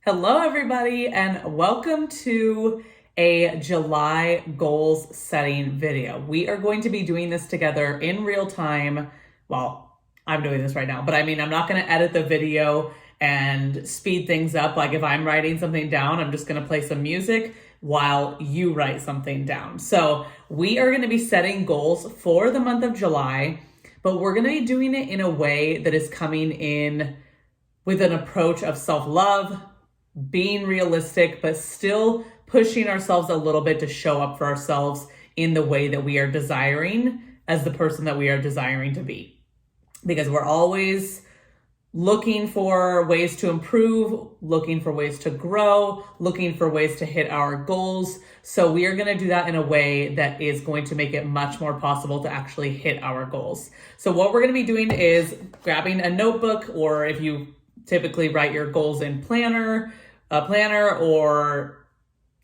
Hello, everybody, and welcome to a July goals setting video. We are going to be doing this together in real time. Well, I'm doing this right now, but I'm not going to edit the video and speed things up. Like if I'm writing something down, I'm just going to play some music while you write something down. So we are going to be setting goals for the month of July, but we're going to be doing it in a way that is coming in with an approach of self-love, being realistic, but still pushing ourselves a little bit to show up for ourselves in the way that we are desiring as the person that we are desiring to be. Because we're always looking for ways to improve, looking for ways to grow, looking for ways to hit our goals. So we are going to do that in a way that is going to make it much more possible to actually hit our goals. So what we're going to be doing is grabbing a notebook, or if you typically write your goals in a planner or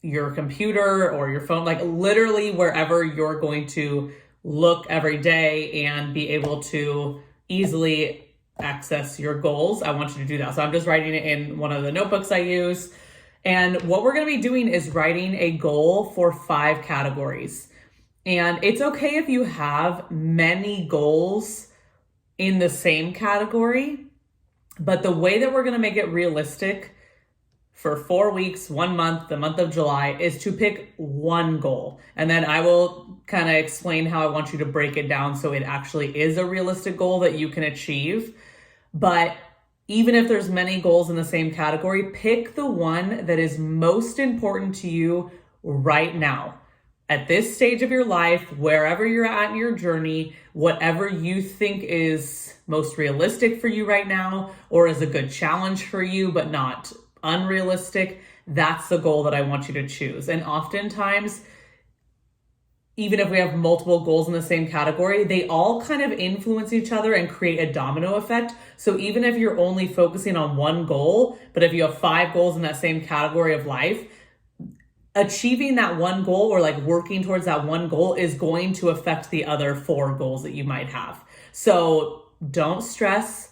your computer or your phone, like literally wherever you're going to look every day and be able to easily access your goals, I want you to do that. So I'm just writing it in one of the notebooks I use. And what we're going to be doing is writing a goal for 5 categories. And it's okay if you have many goals in the same category, but the way that we're going to make it realistic for 4 weeks, 1 month, the month of July, is to pick one goal. And then I will kind of explain how I want you to break it down so it actually is a realistic goal that you can achieve. But even if there's many goals in the same category, pick the one that is most important to you right now. At this stage of your life, wherever you're at in your journey, whatever you think is most realistic for you right now, or is a good challenge for you, but not unrealistic, that's the goal that I want you to choose. And oftentimes, even if we have multiple goals in the same category, they all kind of influence each other and create a domino effect. So even if you're only focusing on one goal, but if you have 5 goals in that same category of life, achieving that one goal or like working towards that one goal is going to affect the other 4 goals that you might have. So don't stress.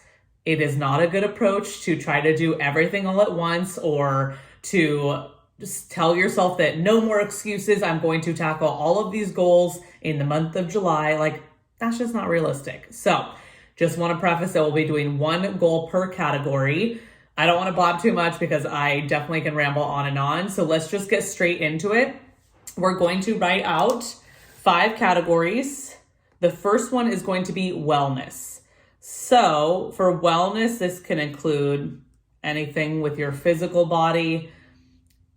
It is not a good approach to try to do everything all at once, or to just tell yourself that no more excuses. I'm going to tackle all of these goals in the month of July. Like, that's just not realistic. So just want to preface that we'll be doing one goal per category. I don't want to blab too much because I definitely can ramble on and on. So let's just get straight into it. We're going to write out 5 categories. The first one is going to be wellness. So for wellness, this can include anything with your physical body,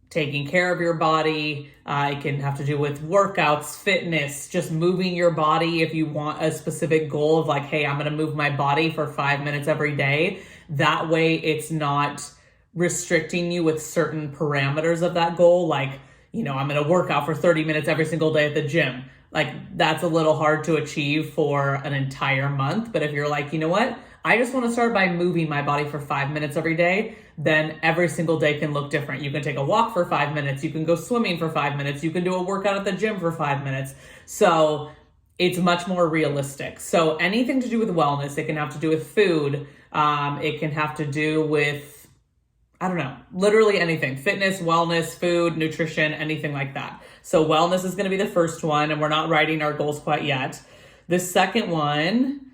taking care of your body. It can have to do with workouts, fitness, just moving your body. If you want a specific goal of like, hey, I'm going to move my body for 5 minutes every day. That way it's not restricting you with certain parameters of that goal. Like, I'm going to work out for 30 minutes every single day at the gym. Like, that's a little hard to achieve for an entire month. But if you're like, you know what? I just want to start by moving my body for 5 minutes every day, then every single day can look different. You can take a walk for 5 minutes. You can go swimming for 5 minutes. You can do a workout at the gym for 5 minutes. So it's much more realistic. So anything to do with wellness, it can have to do with food. It can have to do with, literally anything. Fitness, wellness, food, nutrition, anything like that. So wellness is going to be the first one, and we're not writing our goals quite yet. The second one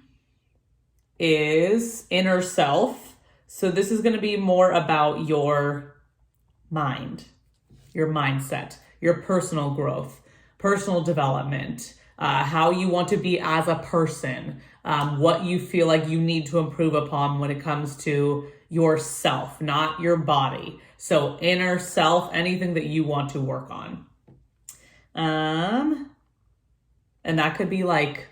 is inner self. So this is going to be more about your mind, your mindset, your personal growth, personal development, how you want to be as a person, what you feel like you need to improve upon when it comes to yourself, not your body. So inner self, anything that you want to work on. And that could be like,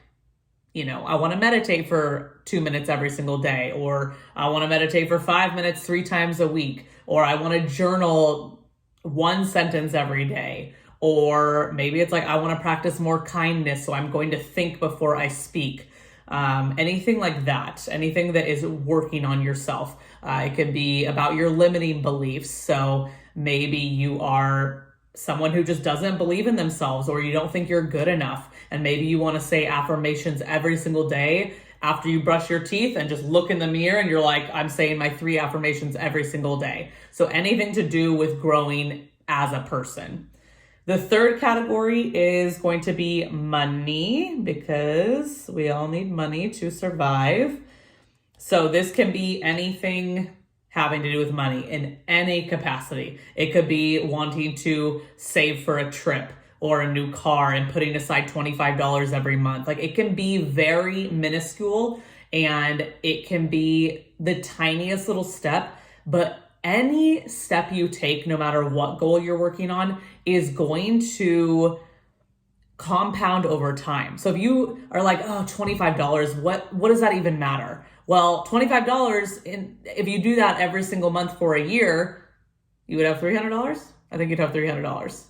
I want to meditate for 2 minutes every single day, or I want to meditate for 5 minutes 3 times a week, or I want to journal 1 sentence every day. Or maybe it's like, I want to practice more kindness, so I'm going to think before I speak. Anything like that, anything that is working on yourself. It could be about your limiting beliefs. So maybe you are someone who just doesn't believe in themselves, or you don't think you're good enough. And maybe you want to say affirmations every single day after you brush your teeth and just look in the mirror and you're like, I'm saying my 3 affirmations every single day. So anything to do with growing as a person. The third category is going to be money, because we all need money to survive. So this can be anything having to do with money in any capacity. It could be wanting to save for a trip or a new car and putting aside $25 every month. Like, it can be very minuscule and it can be the tiniest little step, but any step you take, no matter what goal you're working on, is going to compound over time. So if you are like, oh, $25, what does that even matter? Well, $25, if you do that every single month for a year, you would have $300. I think you'd have $300.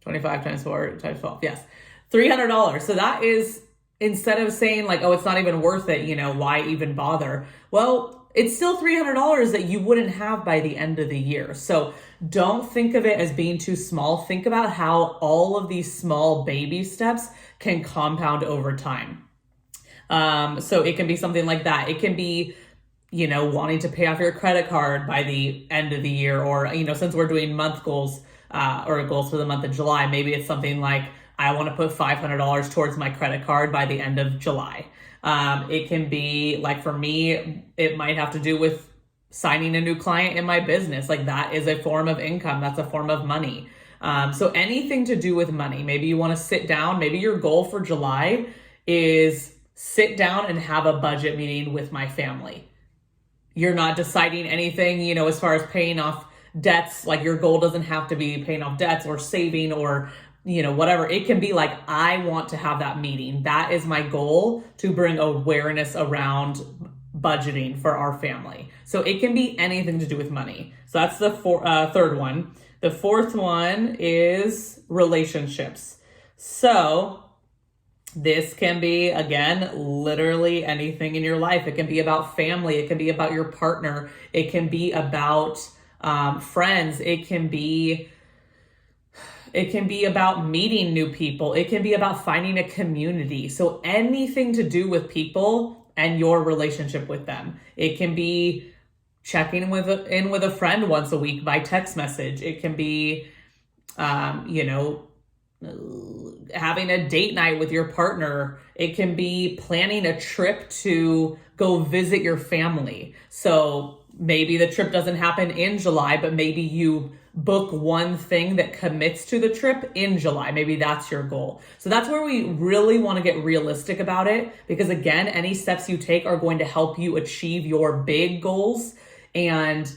25 times 4 times 12. Yes. $300. So that is, instead of saying like, oh, it's not even worth it, why even bother? Well, it's still $300 that you wouldn't have by the end of the year. So don't think of it as being too small. Think about how all of these small baby steps can compound over time. So it can be something like that. It can be, wanting to pay off your credit card by the end of the year, or, since we're doing month goals, or goals for the month of July, maybe it's something like, I want to put $500 towards my credit card by the end of July. It can be like, for me, it might have to do with signing a new client in my business. Like, that is a form of income. That's a form of money. So anything to do with money. Maybe you want to sit down. Maybe your goal for July is sit down and have a budget meeting with my family. You're not deciding anything, as far as paying off debts. Like, your goal doesn't have to be paying off debts or saving or whatever. It can be like, I want to have that meeting. That is my goal, to bring awareness around budgeting for our family. So it can be anything to do with money. So that's the third one. The fourth one is relationships. So this can be, again, literally anything in your life. It can be about family. It can be about your partner. It can be about friends. It can be about meeting new people. It can be about finding a community. So anything to do with people and your relationship with them. It can be checking in with a friend once a week by text message. It can be, having a date night with your partner. It can be planning a trip to go visit your family. So maybe the trip doesn't happen in July, but maybe you book one thing that commits to the trip in July. Maybe that's your goal. So that's where we really want to get realistic about it, because again, any steps you take are going to help you achieve your big goals, and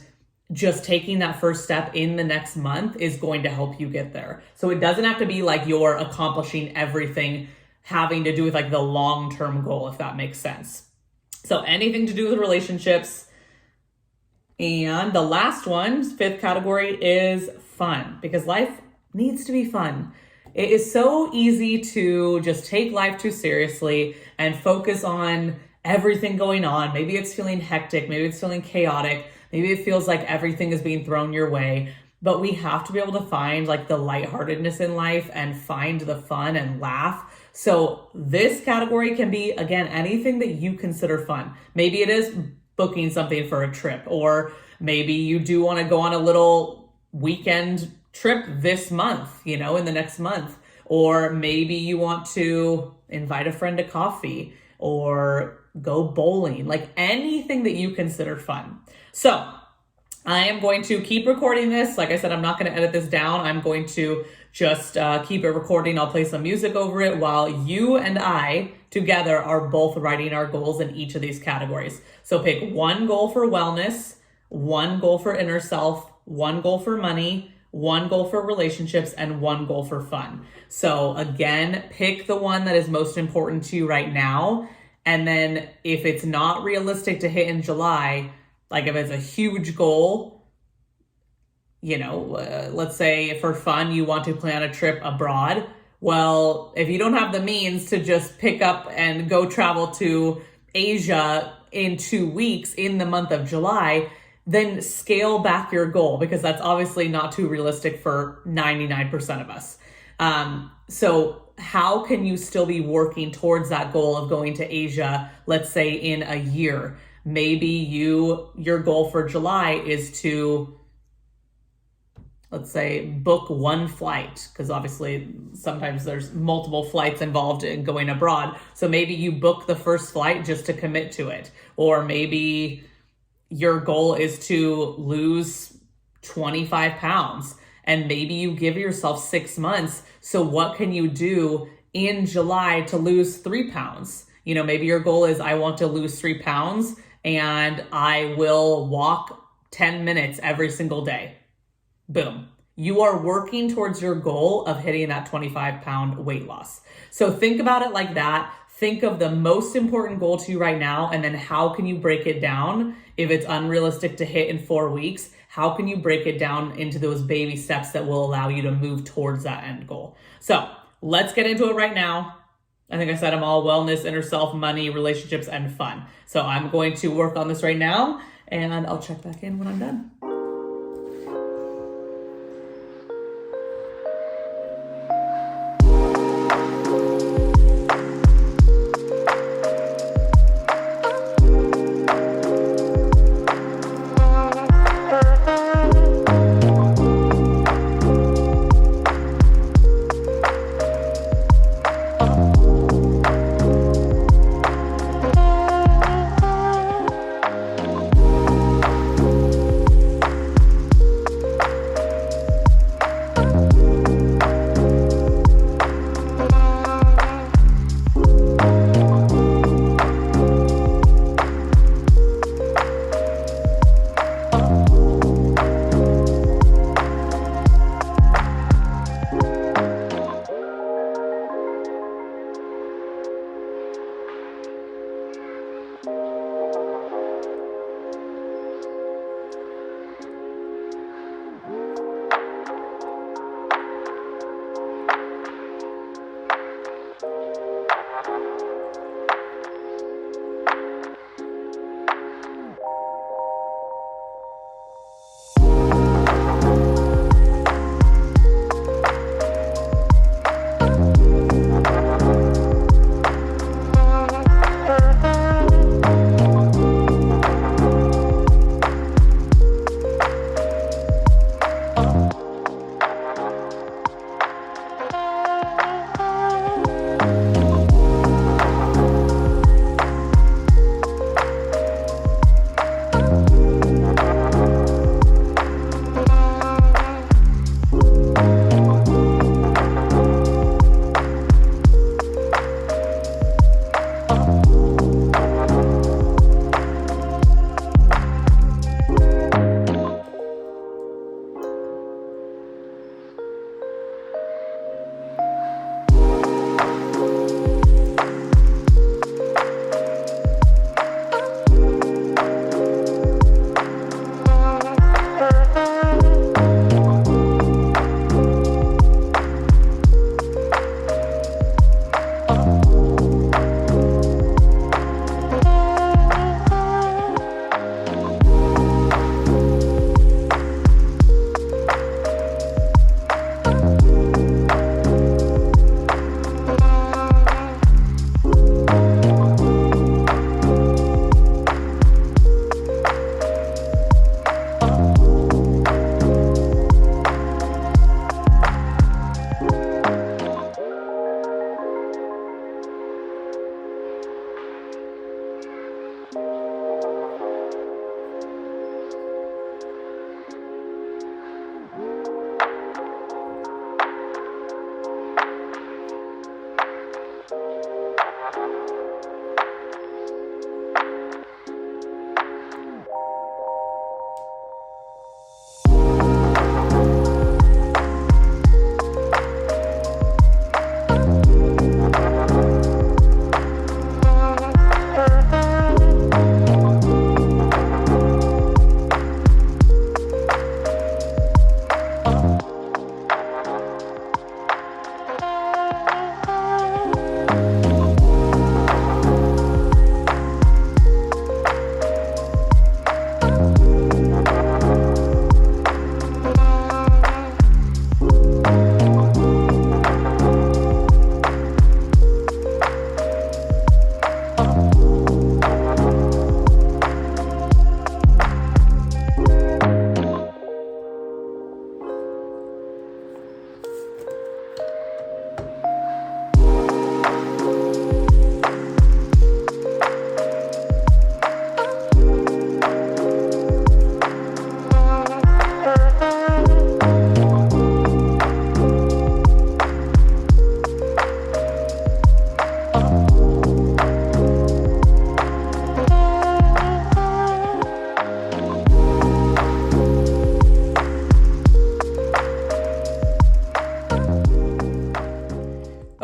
just taking that first step in the next month is going to help you get there. So it doesn't have to be like you're accomplishing everything having to do with like the long-term goal, if that makes sense. So anything to do with relationships. And the last one, fifth category, is fun, because life needs to be fun. It is so easy to just take life too seriously and focus on everything going on. Maybe it's feeling hectic. Maybe it's feeling chaotic. Maybe it feels like everything is being thrown your way. But we have to be able to find like the lightheartedness in life and find the fun and laugh. So this category can be, again, anything that you consider fun. Maybe it is booking something for a trip, or maybe you do want to go on a little weekend trip this month, in the next month, or maybe you want to invite a friend to coffee or go bowling, like anything that you consider fun. So I am going to keep recording this. Like I said, I'm not going to edit this down. I'm going to just keep it recording. I'll play some music over it while you and I together are both writing our goals in each of these categories. So pick one goal for wellness, one goal for inner self, one goal for money, one goal for relationships, and one goal for fun. So again, pick the one that is most important to you right now. And then if it's not realistic to hit in July, like if it's a huge goal, let's say for fun, you want to plan a trip abroad. Well, if you don't have the means to just pick up and go travel to Asia in 2 weeks in the month of July, then scale back your goal, because that's obviously not too realistic for 99% of us. So how can you still be working towards that goal of going to Asia, let's say in a year? Maybe your goal for July is to, let's say, book one flight, because obviously sometimes there's multiple flights involved in going abroad. So maybe you book the first flight just to commit to it. Or maybe your goal is to lose 25 pounds, and maybe you give yourself 6 months. So what can you do in July to lose 3 pounds? You know, maybe your goal is, I want to lose 3 pounds and I will walk 10 minutes every single day. Boom. You are working towards your goal of hitting that 25-pound weight loss. So think about it like that. Think of the most important goal to you right now, and then how can you break it down? If it's unrealistic to hit in 4 weeks, how can you break it down into those baby steps that will allow you to move towards that end goal? So let's get into it right now. I think I said I'm all wellness, inner self, money, relationships, and fun. So I'm going to work on this right now, and I'll check back in when I'm done.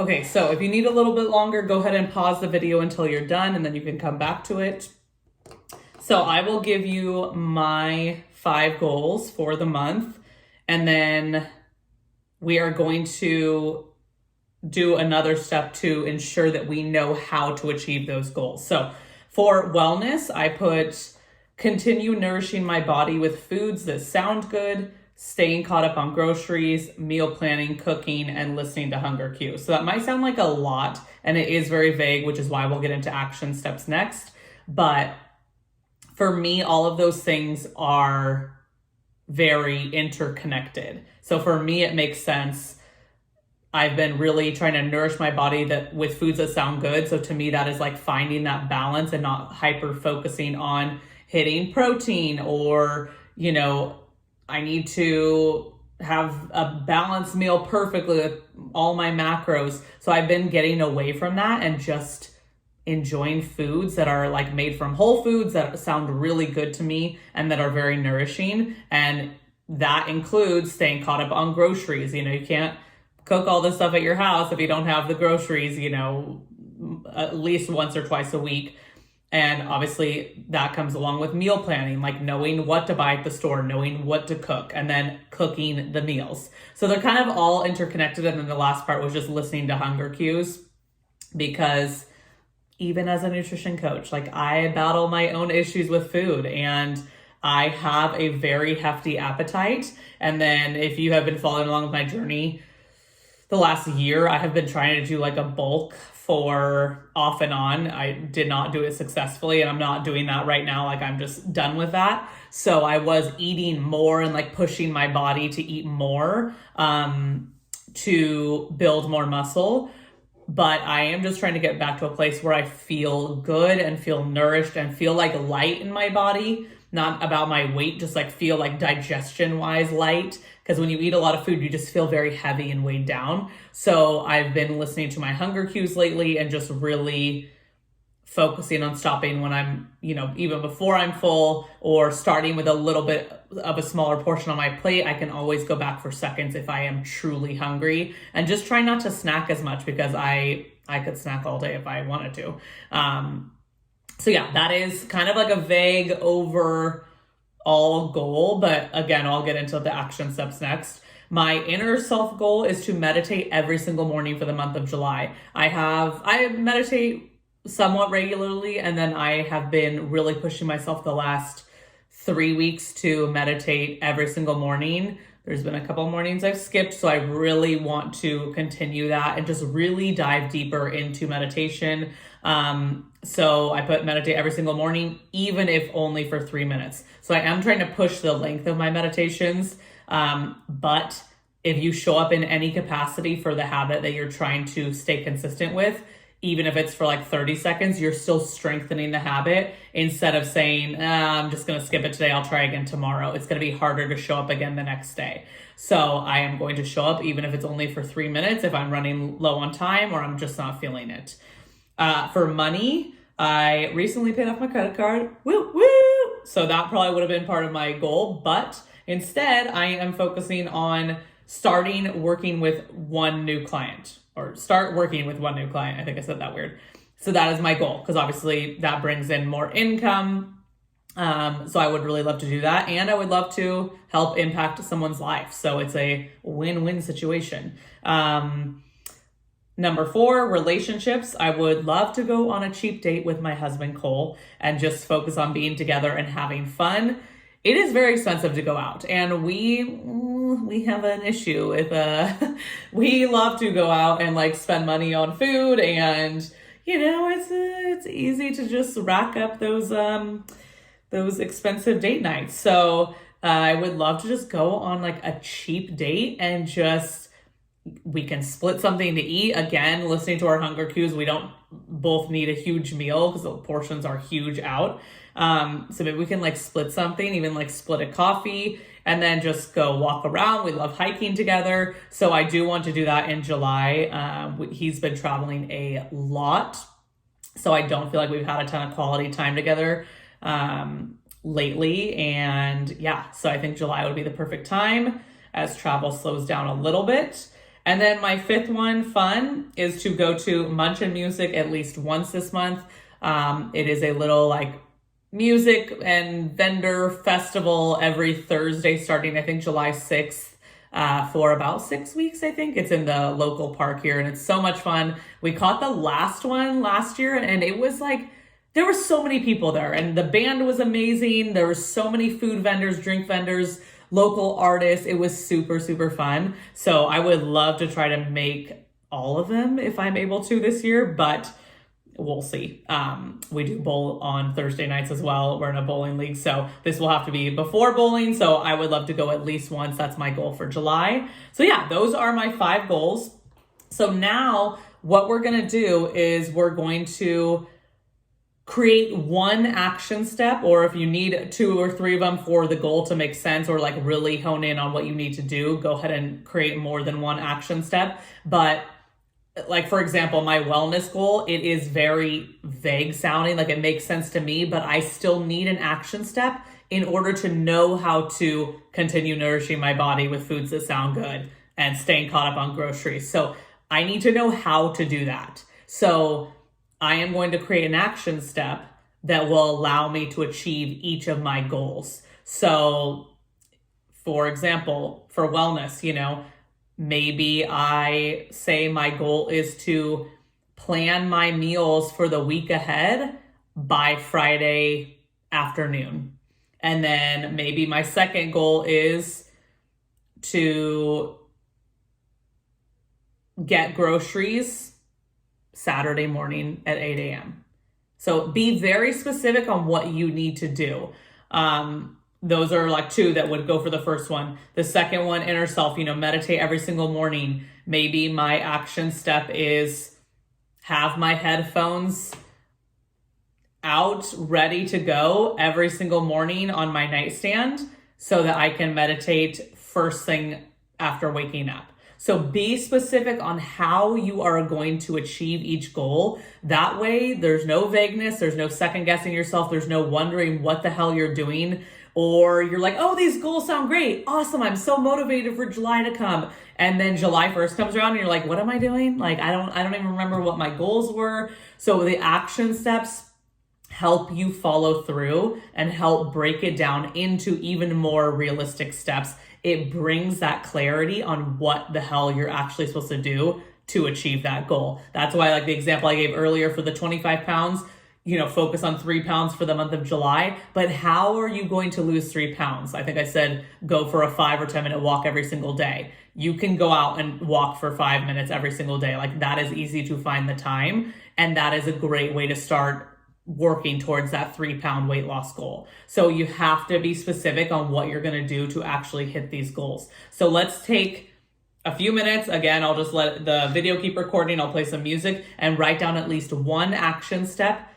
Okay, so if you need a little bit longer, go ahead and pause the video until you're done and then you can come back to it. So I will give you my 5 goals for the month, and then we are going to do another step to ensure that we know how to achieve those goals. So for wellness, I put continue nourishing my body with foods that sound good, staying caught up on groceries, meal planning, cooking, and listening to hunger cues. So that might sound like a lot, and it is very vague, which is why we'll get into action steps next. But for me, all of those things are very interconnected. So for me, it makes sense. I've been really trying to nourish my body with foods that sound good. So to me, that is like finding that balance and not hyper focusing on hitting protein or, I need to have a balanced meal perfectly with all my macros. So I've been getting away from that and just enjoying foods that are like made from whole foods that sound really good to me and that are very nourishing. And that includes staying caught up on groceries. You can't cook all this stuff at your house if you don't have the groceries, at least once or twice a week. And obviously that comes along with meal planning, like knowing what to buy at the store, knowing what to cook, and then cooking the meals. So they're kind of all interconnected. And then the last part was just listening to hunger cues, because even as a nutrition coach, like I battle my own issues with food, and I have a very hefty appetite. And then if you have been following along with my journey, the last year, I have been trying to do like a bulk for off and on. I did not do it successfully, and I'm not doing that right now. Like I'm just done with that. So I was eating more and like pushing my body to eat more to build more muscle. But I am just trying to get back to a place where I feel good and feel nourished and feel like light in my body, not about my weight, just like feel like digestion wise light. Because when you eat a lot of food, you just feel very heavy and weighed down. So I've been listening to my hunger cues lately and just really focusing on stopping when I'm, even before I'm full, or starting with a little bit of a smaller portion on my plate. I can always go back for seconds if I am truly hungry, and just try not to snack as much, because I could snack all day if I wanted to. So yeah, that is kind of like a vague overall goal, but again, I'll get into the action steps next. My inner self goal is to meditate every single morning for the month of July. I meditate somewhat regularly, and then I have been really pushing myself the last 3 weeks to meditate every single morning. There's been a couple mornings I've skipped, so I really want to continue that and just really dive deeper into meditation. So I put meditate every single morning, even if only for 3 minutes. So I am trying to push the length of my meditations. But if you show up in any capacity for the habit that you're trying to stay consistent with, even if it's for like 30 seconds, you're still strengthening the habit, instead of saying, I'm just going to skip it today, I'll try again tomorrow. It's going to be harder to show up again the next day. So I am going to show up, even if it's only for 3 minutes, if I'm running low on time or I'm just not feeling it. For money, I recently paid off my credit card. Woo, woo! So that probably would have been part of my goal, but instead I am focusing on starting working with one new client, or start working with one new client. I think I said that weird. So that is my goal, because obviously that brings in more income. So I would really love to do that. And I would love to help impact someone's life. So it's a win-win situation. Number 4, relationships. I would love to go on a cheap date with my husband, Cole, and just focus on being together and having fun. It is very expensive to go out, and we have an issue with, we love to go out and like spend money on food, and it's easy to just rack up those expensive date nights. So I would love to just go on like a cheap date and we can split something to eat. Again, listening to our hunger cues, we don't both need a huge meal because the portions are huge out. So maybe we can like split something, even like split a coffee, and then just go walk around. We love hiking together. So I do want to do that in July. He's been traveling a lot, so I don't feel like we've had a ton of quality time together lately. And yeah, so I think July would be the perfect time as travel slows down a little bit. And then my fifth one, fun, is to go to Munch and Music at least once this month. It is a little like music and vendor festival every Thursday starting, I think, July 6th. For about 6 weeks, I think. It's in the local park here, and it's so much fun. We caught the last one last year, and it was like, there were so many people there, and the band was amazing. There were so many food vendors, drink vendors, local artists. It was super, super fun. So I would love to try to make all of them if I'm able to this year, but we'll see. We do bowl on Thursday nights as well. We're in a bowling league, so this will have to be before bowling. So I would love to go at least once. That's my goal for July. So yeah, those are my 5 goals. So now what we're going to do is we're going to create one action step, or if you need 2 or 3 of them for the goal to make sense, or like really hone in on what you need to do, go ahead and create more than one action step. But like, for example, my wellness goal, it is very vague sounding, like it makes sense to me, but I still need an action step in order to know how to continue nourishing my body with foods that sound good and staying caught up on groceries. So I need to know how to do that. So I am going to create an action step that will allow me to achieve each of my goals. So for example, for wellness, maybe I say my goal is to plan my meals for the week ahead by Friday afternoon. And then maybe my second goal is to get groceries Saturday morning at 8 a.m. So be very specific on what you need to do. Those are like 2 that would go for the first one. The second one, inner self, meditate every single morning. Maybe my action step is have my headphones out, ready to go every single morning on my nightstand so that I can meditate first thing after waking up. So be specific on how you are going to achieve each goal. That way, there's no vagueness, there's no second guessing yourself, there's no wondering what the hell you're doing. Or you're like, oh, these goals sound great. Awesome. I'm so motivated for July to come. And then July 1st comes around and you're like, what am I doing? Like, I don't even remember what my goals were. So the action steps help you follow through and help break it down into even more realistic steps. It brings that clarity on what the hell you're actually supposed to do to achieve that goal. That's why, like the example I gave earlier for the 25 pounds, focus on 3 pounds for the month of July, but how are you going to lose 3 pounds? I think I said, go for a 5 or 10 minute walk every single day. You can go out and walk for 5 minutes every single day. Like, that is easy to find the time. And that is a great way to start working towards that 3-pound weight loss goal. So you have to be specific on what you're going to do to actually hit these goals. So let's take a few minutes. Again, I'll just let the video keep recording. I'll play some music and write down at least one action step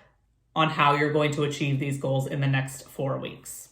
on how you're going to achieve these goals in the next 4 weeks.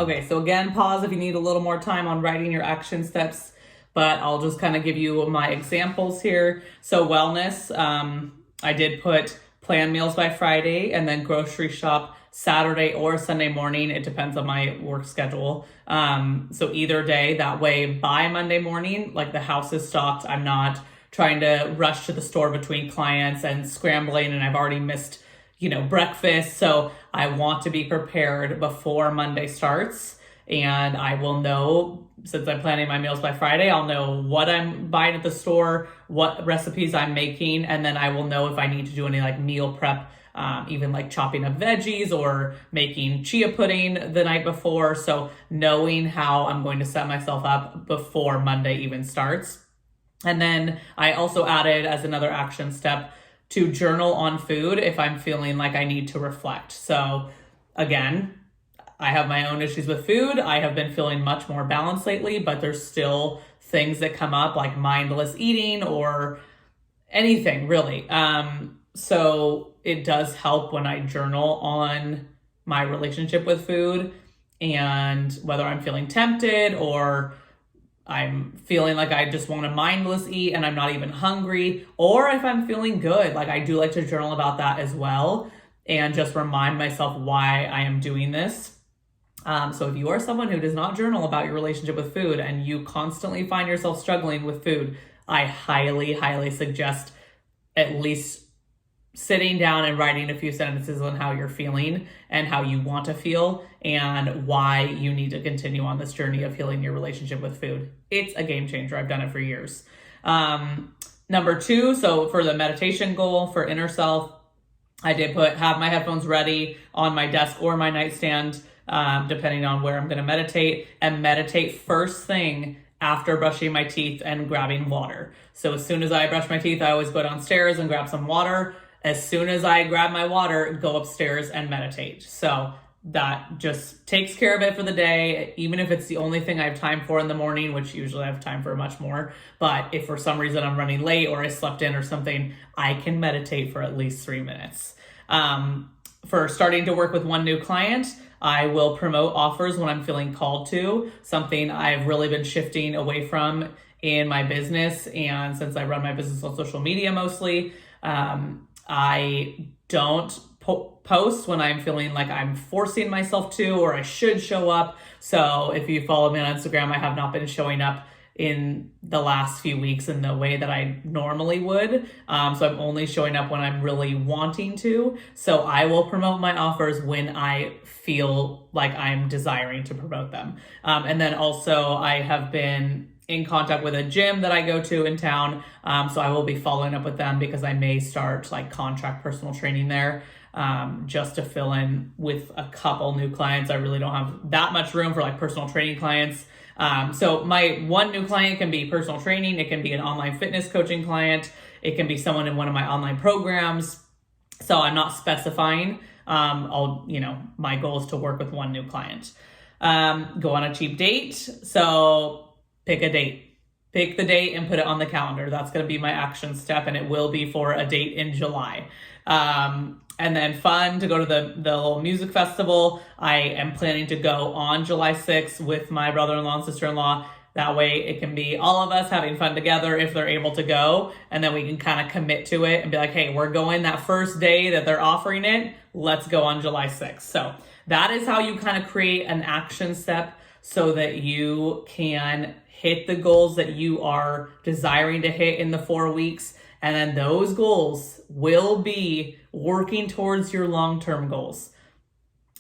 Okay, so again, pause if you need a little more time on writing your action steps, but I'll just kind of give you my examples here. So wellness, I did put plan meals by Friday and then grocery shop Saturday or Sunday morning. It depends on my work schedule. So either day, that way by Monday morning, like the house is stocked. I'm not trying to rush to the store between clients and scrambling, and I've already missed, breakfast. So I want to be prepared before Monday starts. And I will know, since I'm planning my meals by Friday, I'll know what I'm buying at the store, what recipes I'm making, and then I will know if I need to do any like meal prep, even like chopping up veggies or making chia pudding the night before. So knowing how I'm going to set myself up before Monday even starts. And then I also added as another action step to journal on food if I'm feeling like I need to reflect. So again, I have my own issues with food. I have been feeling much more balanced lately, but there's still things that come up like mindless eating or anything really. So it does help when I journal on my relationship with food and whether I'm feeling tempted or I'm feeling like I just want to mindless eat and I'm not even hungry, or if I'm feeling good. Like I do like to journal about that as well and just remind myself why I am doing this. So if you are someone who does not journal about your relationship with food and you constantly find yourself struggling with food, I highly, highly suggest at least sitting down and writing a few sentences on how you're feeling and how you want to feel and why you need to continue on this journey of healing your relationship with food. It's a game changer. I've done it for years. Number 2, so for the meditation goal for inner self, I did have my headphones ready on my desk or my nightstand, depending on where I'm going to meditate, and meditate first thing after brushing my teeth and grabbing water. So as soon as I brush my teeth, I always go downstairs and grab some water. As soon as I grab my water, go upstairs and meditate. So that just takes care of it for the day, even if it's the only thing I have time for in the morning, which usually I have time for much more. But if for some reason I'm running late or I slept in or something, I can meditate for at least 3 minutes. For starting to work with one new client, I will promote offers when I'm feeling called to, something I've really been shifting away from in my business. And since I run my business on social media mostly, I don't post when I'm feeling like I'm forcing myself to or I should show up. So if you follow me on Instagram, I have not been showing up in the last few weeks in the way that I normally would. So I'm only showing up when I'm really wanting to. So I will promote my offers when I feel like I'm desiring to promote them. And then also I have been in contact with a gym that I go to in town. So I will be following up with them because I may start like contract personal training there, just to fill in with a couple new clients. I really don't have that much room for like personal training clients. So my one new client can be personal training. It can be an online fitness coaching client. It can be someone in one of my online programs. So I'm not specifying. My goal is to work with one new client. Go on a cheap date. So pick a date. Pick the date and put it on the calendar. That's going to be my action step, and it will be for a date in July. And then fun to go to the little music festival. I am planning to go on July 6th with my brother-in-law and sister-in-law. That way it can be all of us having fun together if they're able to go. And then we can kind of commit to it and be like, hey, we're going that first day that they're offering it. Let's go on July 6th. So that is how you kind of create an action step so that you can hit the goals that you are desiring to hit in the 4 weeks. And then those goals will be working towards your long-term goals.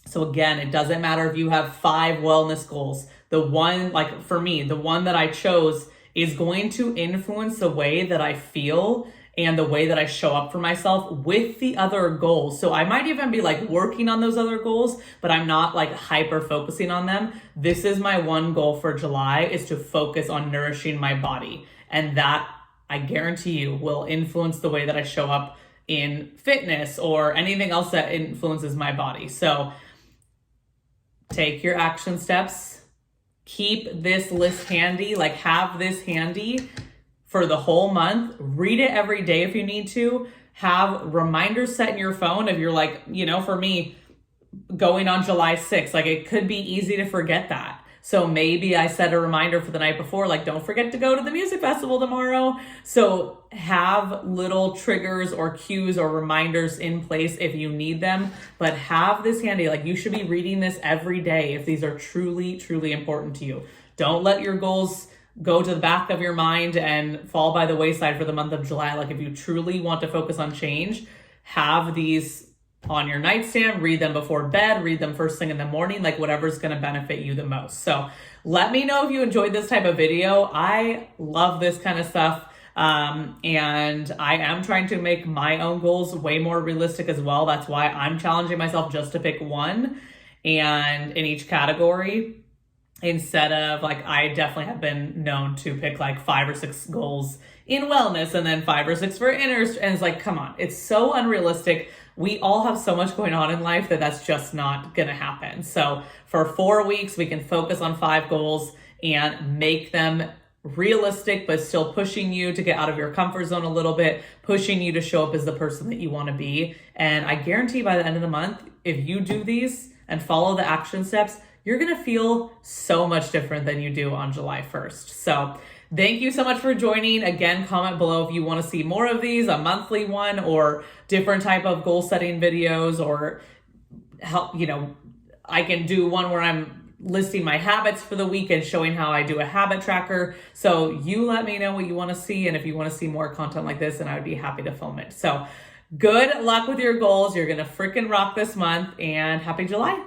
So again, it doesn't matter if you have 5 wellness goals. The one, like for me, the one that I chose is going to influence the way that I feel and the way that I show up for myself with the other goals. So I might even be like working on those other goals, but I'm not like hyper focusing on them. This is my one goal for July, is to focus on nourishing my body. And that, I guarantee you, will influence the way that I show up in fitness or anything else that influences my body. So take your action steps, keep this list handy, like have this handy for the whole month. Read it every day if you need to. Have reminders set in your phone if you're like, for me, going on July 6th. Like, it could be easy to forget that. So maybe I set a reminder for the night before, like, don't forget to go to the music festival tomorrow. So have little triggers or cues or reminders in place if you need them, but have this handy. Like, you should be reading this every day if these are truly, truly important to you. Don't let your goals go to the back of your mind and fall by the wayside for the month of July. Like, if you truly want to focus on change, have these on your nightstand, read them before bed, read them first thing in the morning, like whatever's going to benefit you the most. So let me know if you enjoyed this type of video. I love this kind of stuff. And I am trying to make my own goals way more realistic as well. That's why I'm challenging myself just to pick one and in each category, instead of, like, I definitely have been known to pick like 5 or 6 goals in wellness and then 5 or 6 for inner. And it's like, come on, it's so unrealistic. We all have so much going on in life that that's just not going to happen. So for 4 weeks, we can focus on 5 goals and make them realistic, but still pushing you to get out of your comfort zone a little bit, pushing you to show up as the person that you want to be. And I guarantee by the end of the month, if you do these and follow the action steps, you're going to feel so much different than you do on July 1st. So thank you so much for joining. Again, comment below if you want to see more of these, a monthly one or different type of goal setting videos, or help, I can do one where I'm listing my habits for the week and showing how I do a habit tracker. So you let me know what you want to see. And if you want to see more content like this, then I would be happy to film it. So good luck with your goals. You're going to freaking rock this month, and happy July.